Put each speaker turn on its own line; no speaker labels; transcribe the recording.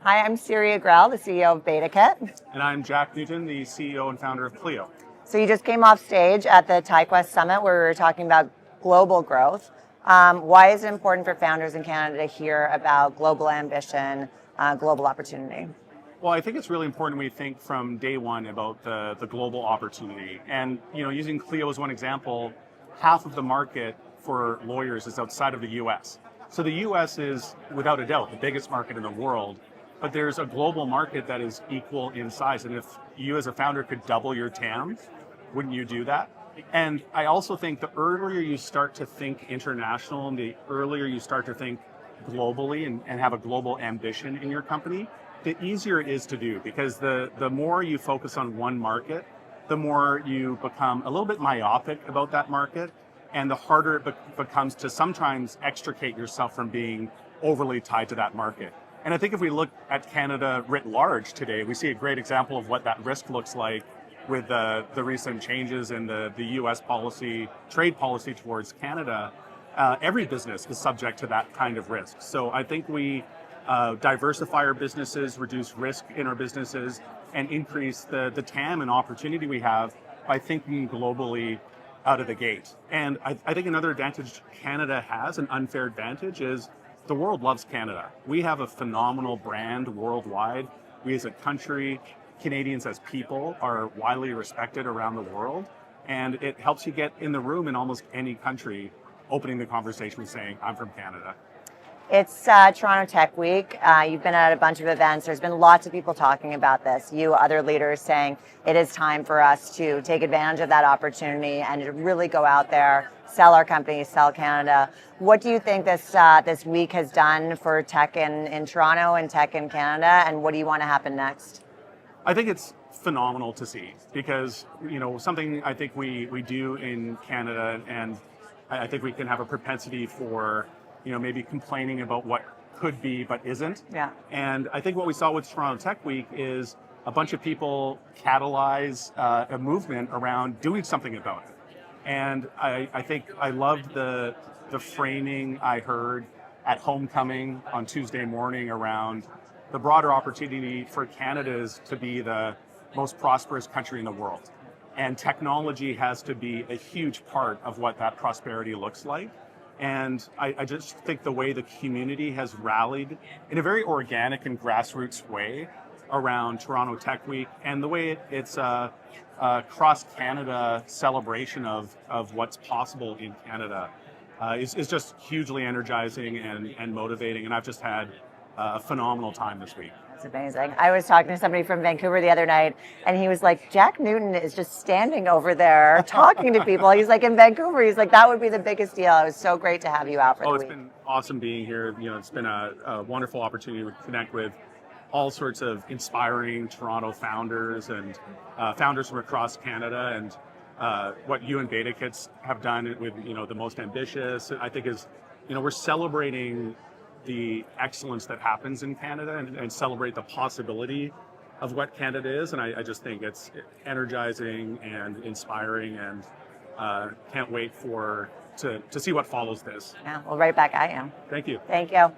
Hi, I'm Syria Grell, the CEO of BetaKit.
And I'm Jack Newton, the CEO and founder of TechTO.
So you just came off stage at the TiQuest Summit where we were talking about global growth. Why is it important for founders in Canada to hear about global ambition, global opportunity?
Well, I think it's really important we think from day one about the global opportunity. And using Clio as one example, half of the market for lawyers is outside of the US. So the US is, without a doubt, the biggest market in the world. But there's a global market that is equal in size. And if you as a founder could double your TAM, wouldn't you do that? And I also think the earlier you start to think international, and the earlier you start to think globally and have a global ambition in your company, the easier it is to do, because the more you focus on one market, the more you become a little bit myopic about that market, and the harder it becomes to sometimes extricate yourself from being overly tied to that market. And I think if we look at Canada writ large today, we see a great example of what that risk looks like with the recent changes in the US policy, trade policy towards Canada. Every business is subject to that kind of risk. So I think we diversify our businesses, reduce risk in our businesses, and increase the TAM and opportunity we have by thinking globally out of the gate. And I think another advantage Canada has, an unfair advantage, is the world loves Canada. We have a phenomenal brand worldwide. We as a country, Canadians as people, are widely respected around the world. And it helps you get in the room in almost any country, opening the conversation saying, I'm from Canada.
It's Toronto Tech Week. You've been at a bunch of events. There's been lots of people talking about this. You, other leaders saying it is time for us to take advantage of that opportunity and to really go out there, sell our company, sell Canada. What do you think this week has done for tech in Toronto and tech in Canada, and what do you want to happen next?
I think it's phenomenal to see, because something I think we do in Canada, and I think we can have a propensity for maybe complaining about what could be but isn't.
Yeah.
And I think what we saw with Toronto Tech Week is a bunch of people catalyze a movement around doing something about it. And I think I loved the framing I heard at Homecoming on Tuesday morning around the broader opportunity for Canada is to be the most prosperous country in the world. And technology has to be a huge part of what that prosperity looks like. And I just think the way the community has rallied in a very organic and grassroots way around Toronto Tech Week, and the way it's a cross-Canada celebration of what's possible in Canada is just hugely energizing and motivating. And I've just had a phenomenal time this week.
It's amazing. I was talking to somebody from Vancouver the other night, and he was like, Jack Newton is just standing over there talking to people. He's like, in Vancouver, he's like, that would be the biggest deal. It was so great to have you out for the week.
It's been awesome being here. It's been a wonderful opportunity to connect with all sorts of inspiring Toronto founders and founders from across Canada. And what you and BetaKits have done with the most ambitious, I think, is we're celebrating the excellence that happens in Canada and celebrate the possibility of what Canada is. And I just think it's energizing and inspiring, and can't wait to see what follows this.
Yeah, well, right back at you.
Thank you.
Thank you.